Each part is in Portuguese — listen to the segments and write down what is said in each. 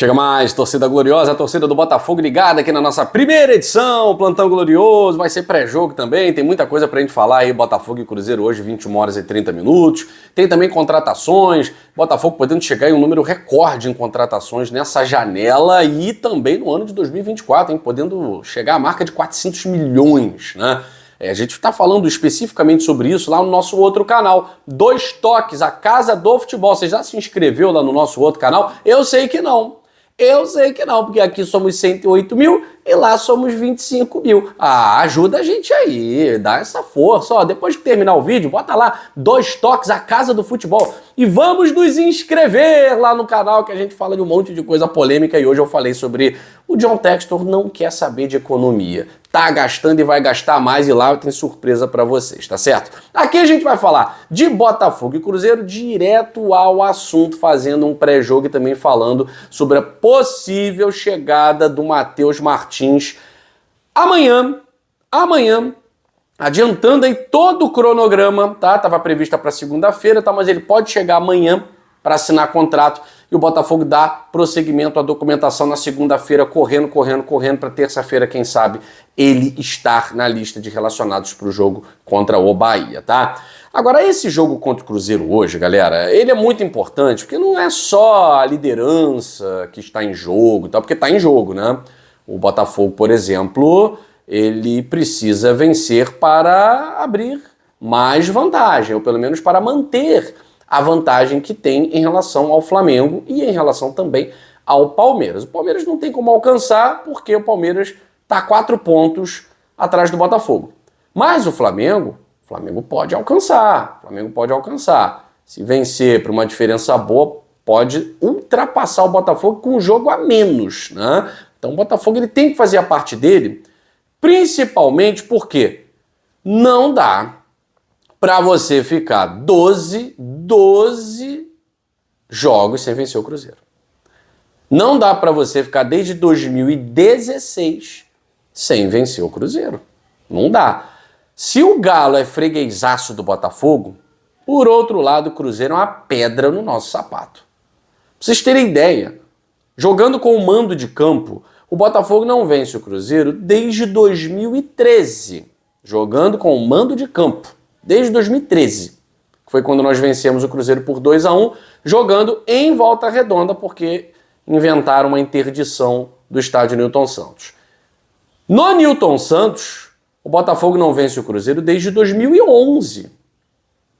Chega mais, torcida gloriosa, a torcida do Botafogo ligada aqui na nossa primeira edição, Plantão Glorioso, vai ser pré-jogo também, tem muita coisa pra gente falar aí, Botafogo e Cruzeiro hoje, 21 horas e 30 minutos, tem também contratações, Botafogo podendo chegar em um número recorde em contratações nessa janela e também no ano de 2024, hein, podendo chegar à marca de 400 milhões, né? A gente está falando especificamente sobre isso lá no nosso outro canal, Dois Toques, a Casa do Futebol. Você já se inscreveu lá no nosso outro canal? Eu sei que não. Eu sei que não, porque aqui somos 108 mil e lá somos 25 mil. Ajuda a gente aí, dá essa força. Ó, depois que terminar o vídeo, bota lá, Dois Toques, a Casa do Futebol. E vamos nos inscrever lá no canal que a gente fala de um monte de coisa polêmica e hoje eu falei sobre o John Textor não quer saber de economia. Tá gastando e vai gastar mais e lá eu tenho surpresa pra vocês, tá certo? Aqui a gente vai falar de Botafogo e Cruzeiro direto ao assunto, fazendo um pré-jogo e também falando sobre a possível chegada do Matheus Martins amanhã, adiantando aí todo o cronograma, tá? Tava prevista para segunda-feira, tá? Mas ele pode chegar amanhã para assinar contrato e o Botafogo dá prosseguimento à documentação na segunda-feira, correndo para terça-feira, quem sabe, ele estar na lista de relacionados para o jogo contra o Bahia, tá? Agora, esse jogo contra o Cruzeiro hoje, galera, ele é muito importante, porque não é só a liderança que está em jogo, tá? Porque está em jogo, né? O Botafogo, por exemplo, ele precisa vencer para abrir mais vantagem, ou pelo menos para manter a vantagem que tem em relação ao Flamengo e em relação também ao Palmeiras. O Palmeiras não tem como alcançar porque o Palmeiras está 4 pontos atrás do Botafogo. Mas o Flamengo pode alcançar. O Flamengo pode alcançar. Se vencer por uma diferença boa, pode ultrapassar o Botafogo com um jogo a menos, né? Então o Botafogo ele tem que fazer a parte dele, principalmente porque não dá para você ficar 12 jogos sem vencer o Cruzeiro. Não dá para você ficar desde 2016 sem vencer o Cruzeiro. Não dá. Se o Galo é freguesaço do Botafogo, por outro lado, o Cruzeiro é uma pedra no nosso sapato. Pra vocês terem ideia, jogando com o mando de campo, o Botafogo não vence o Cruzeiro desde 2013. Jogando com o mando de campo. Desde 2013, que foi quando nós vencemos o Cruzeiro por 2-1, jogando em Volta Redonda, porque inventaram uma interdição do estádio Newton Santos. No Newton Santos, o Botafogo não vence o Cruzeiro desde 2011.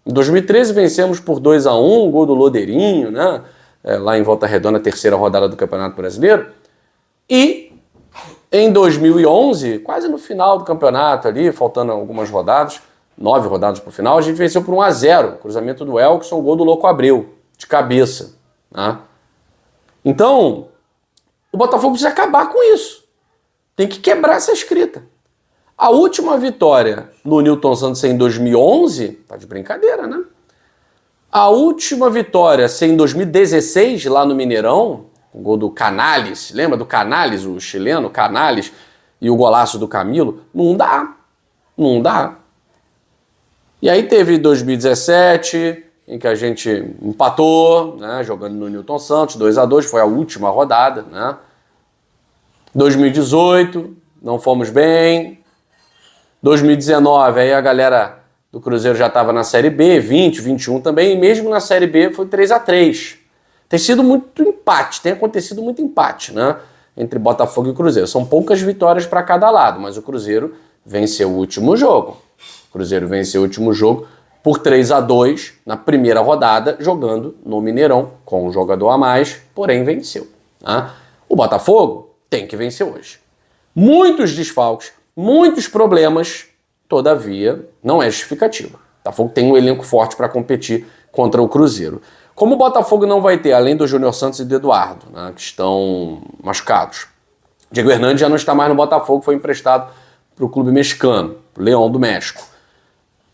Em 2013 vencemos por 2-1, gol do Lodeirinho, né? Lá em Volta Redonda, terceira rodada do Campeonato Brasileiro. E em 2011, quase no final do campeonato ali, faltando algumas rodadas, 9 rodadas para o final, a gente venceu por 1-0. Cruzamento do Elkson, gol do Louco Abreu, de cabeça. Né? Então, o Botafogo precisa acabar com isso. Tem que quebrar essa escrita. A última vitória no Newton Santos em 2011, tá de brincadeira, né? A última vitória em 2016, lá no Mineirão, o gol do Canales, lembra do Canales, o chileno, Canales, e o golaço do Camilo? Não dá. Não dá. E aí teve 2017, em que a gente empatou, né, jogando no Newton Santos, 2-2, foi a última rodada, né? 2018, não fomos bem. 2019, aí a galera do Cruzeiro já estava na Série B, 20, 21 também, e mesmo na Série B foi 3-3. Tem sido muito empate, tem acontecido muito empate, né, entre Botafogo e Cruzeiro. São poucas vitórias para cada lado, mas o Cruzeiro venceu o último jogo. O Cruzeiro venceu o último jogo por 3-2 na primeira rodada, jogando no Mineirão, com um jogador a mais, porém venceu. Né? O Botafogo tem que vencer hoje. Muitos desfalques, muitos problemas, todavia, não é justificativa. O Botafogo tem um elenco forte para competir contra o Cruzeiro. Como o Botafogo não vai ter, além do Júnior Santos e do Eduardo, né, que estão machucados, Diego Hernandes já não está mais no Botafogo, foi emprestado para o clube mexicano, Leão do México.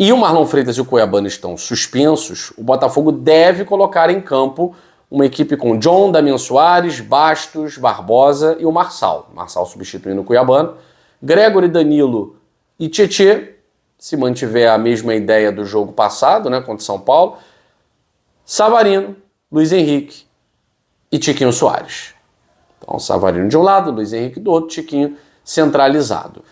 E o Marlon Freitas e o Cuiabano estão suspensos, o Botafogo deve colocar em campo uma equipe com John, Damian Soares, Bastos, Barbosa e o Marçal. Marçal substituindo o Cuiabano. Gregory, Danilo e Tietê, se mantiver a mesma ideia do jogo passado, né, contra o São Paulo. Savarino, Luiz Henrique e Tiquinho Soares. Então, Savarino de um lado, Luiz Henrique do outro, Tiquinho centralizado.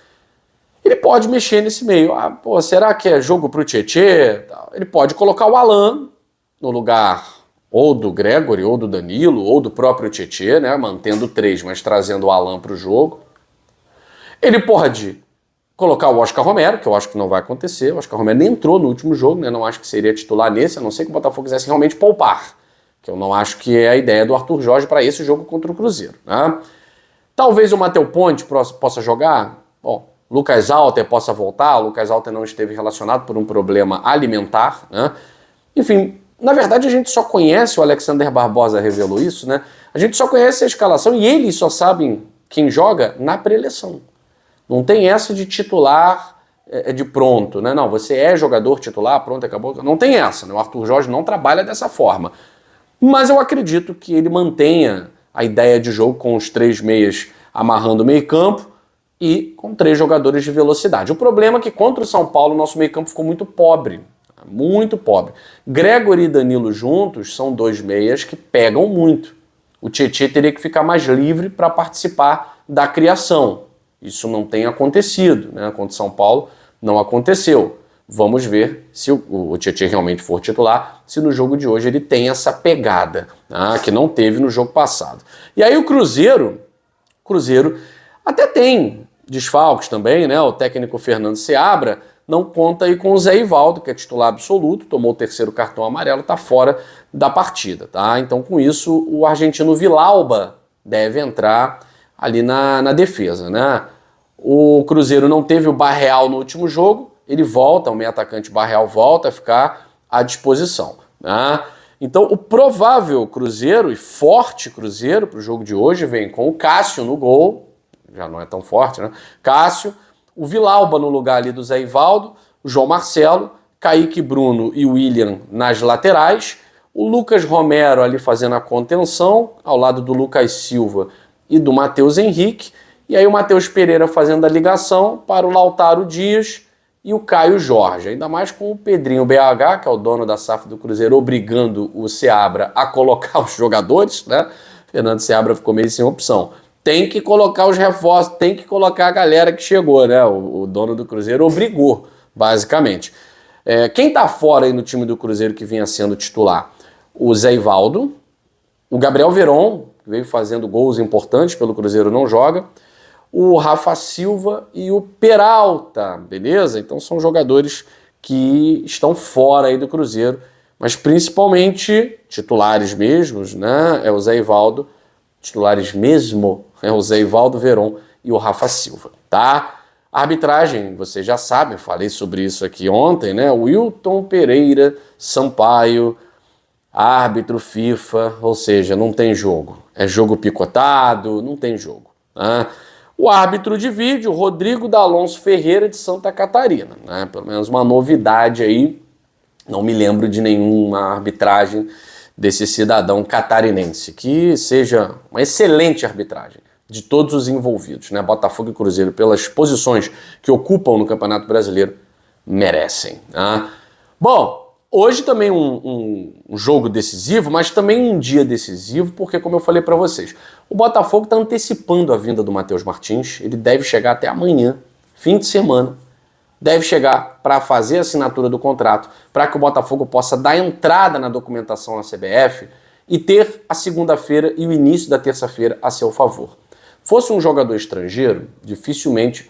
Ele pode mexer nesse meio. Será que é jogo pro Tietê? Ele pode colocar o Alan no lugar ou do Gregory, ou do Danilo, ou do próprio Tietê, né? Mantendo 3, mas trazendo o Alan pro jogo. Ele pode colocar o Oscar Romero, que eu acho que não vai acontecer. O Oscar Romero nem entrou no último jogo, né? Não acho que seria titular nesse, a não ser que o Botafogo quisesse realmente poupar. Que eu não acho que é a ideia do Arthur Jorge para esse jogo contra o Cruzeiro, né? Talvez o Matheus Ponte possa jogar. Bom, Lucas Alter possa voltar. O Lucas Alter não esteve relacionado por um problema alimentar, né? Enfim, na verdade a gente só conhece, o Alexander Barbosa revelou isso, né? A gente só conhece a escalação e eles só sabem quem joga na pré-eleição. Não tem essa de titular de pronto, né? Não, você é jogador titular, pronto, acabou. Não tem essa, né? O Arthur Jorge não trabalha dessa forma. Mas eu acredito que ele mantenha a ideia de jogo com os 3 meias amarrando o meio-campo e com 3 jogadores de velocidade. O problema é que contra o São Paulo o nosso meio-campo ficou muito pobre. Muito pobre. Gregory e Danilo juntos são 2 meias que pegam muito. O Tietê teria que ficar mais livre para participar da criação. Isso não tem acontecido, né? Contra o São Paulo não aconteceu. Vamos ver se o Tietê realmente for titular, se no jogo de hoje ele tem essa pegada, né, que não teve no jogo passado. E aí o Cruzeiro até tem desfalques também, né? O técnico Fernando Seabra não conta aí com o Zé Ivaldo, que é titular absoluto, tomou o 3º cartão amarelo, está fora da partida, tá? Então com isso o argentino Villalba deve entrar ali na defesa, né? O Cruzeiro não teve o Barreal no último jogo, ele volta, o meio atacante Barreal volta a ficar à disposição, né? Então o provável Cruzeiro e forte Cruzeiro para o jogo de hoje vem com o Cássio no gol, já não é tão forte, né? Cássio, o Villalba no lugar ali do Zé Ivaldo, o João Marcelo, Kaique Bruno e o William nas laterais, o Lucas Romero ali fazendo a contenção, ao lado do Lucas Silva e do Matheus Henrique, e aí o Matheus Pereira fazendo a ligação para o Lautaro Dias e o Caio Jorge, ainda mais com o Pedrinho BH, que é o dono da SAF do Cruzeiro, obrigando o Seabra a colocar os jogadores, né? Fernando Seabra ficou meio sem opção. Tem que colocar os reforços, tem que colocar a galera que chegou, né? O dono do Cruzeiro obrigou, basicamente. Quem tá fora aí no time do Cruzeiro que vinha sendo titular? O Zé Ivaldo, o Gabriel Veron, que veio fazendo gols importantes pelo Cruzeiro, não joga, o Rafa Silva e o Peralta, beleza? Então são jogadores que estão fora aí do Cruzeiro, mas principalmente titulares mesmos, né? É o Zé Ivaldo, titulares mesmo, é o Zé Ivaldo, Veron e o Rafa Silva, tá? A arbitragem, vocês já sabem, falei sobre isso aqui ontem, né? O Wilton Pereira Sampaio, árbitro FIFA, ou seja, não tem jogo. É jogo picotado, não tem jogo, né? O árbitro de vídeo, Rodrigo D'Alonso Ferreira de Santa Catarina, né? Pelo menos uma novidade aí, não me lembro de nenhuma arbitragem desse cidadão catarinense, que seja uma excelente arbitragem de todos os envolvidos, né? Botafogo e Cruzeiro, pelas posições que ocupam no Campeonato Brasileiro, merecem, né? Bom, hoje também um jogo decisivo, mas também um dia decisivo, porque, como eu falei para vocês, o Botafogo está antecipando a vinda do Matheus Martins. Ele deve chegar até amanhã, fim de semana. Deve chegar para fazer a assinatura do contrato, para que o Botafogo possa dar entrada na documentação na CBF e ter a segunda-feira e o início da terça-feira a seu favor. Fosse um jogador estrangeiro, dificilmente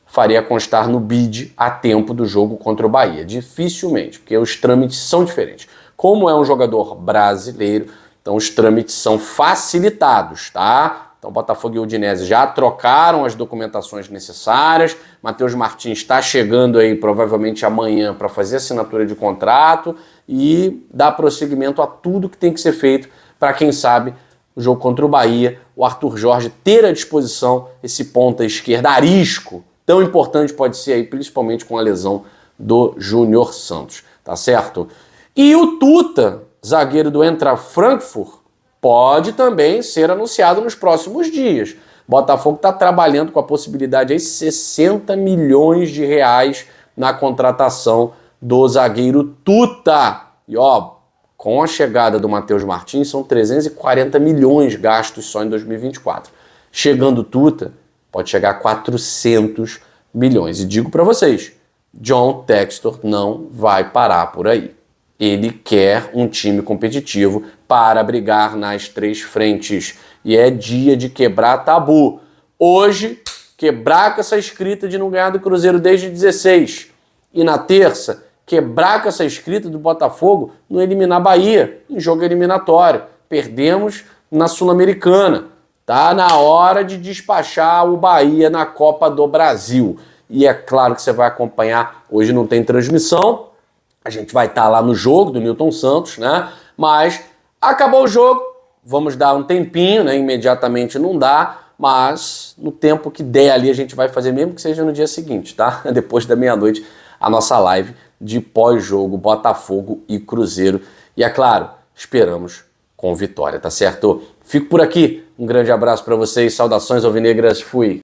faria constar no bid a tempo do jogo contra o Bahia. Dificilmente, porque os trâmites são diferentes. Como é um jogador brasileiro, então os trâmites são facilitados, tá? Então Botafogo e Udinese já trocaram as documentações necessárias, Matheus Martins está chegando aí provavelmente amanhã para fazer assinatura de contrato e dar prosseguimento a tudo que tem que ser feito para, quem sabe, o jogo contra o Bahia, o Arthur Jorge ter à disposição esse ponta esquerda arisco, tão importante pode ser aí, principalmente com a lesão do Júnior Santos, tá certo? E o Tuta, zagueiro do Eintracht Frankfurt, pode também ser anunciado nos próximos dias. Botafogo está trabalhando com a possibilidade de 60 milhões de reais na contratação do zagueiro Tuta. E ó, com a chegada do Matheus Martins, são 340 milhões gastos só em 2024. Chegando Tuta, pode chegar a 400 milhões. E digo para vocês, John Textor não vai parar por aí. Ele quer um time competitivo para brigar nas 3 frentes. E é dia de quebrar tabu. Hoje, quebrar com essa escrita de não ganhar do Cruzeiro desde 16. E na terça, quebrar com essa escrita do Botafogo não eliminar Bahia em jogo eliminatório. Perdemos na Sul-Americana. Tá na hora de despachar o Bahia na Copa do Brasil. E é claro que você vai acompanhar. Hoje não tem transmissão. A gente vai estar lá no jogo do Newton Santos, né? Mas acabou o jogo. Vamos dar um tempinho, né? Imediatamente não dá. Mas no tempo que der ali a gente vai fazer, mesmo que seja no dia seguinte, tá? Depois da meia-noite, a nossa live de pós-jogo Botafogo e Cruzeiro. E é claro, esperamos com vitória, tá certo? Fico por aqui. Um grande abraço para vocês. Saudações alvinegras. Fui.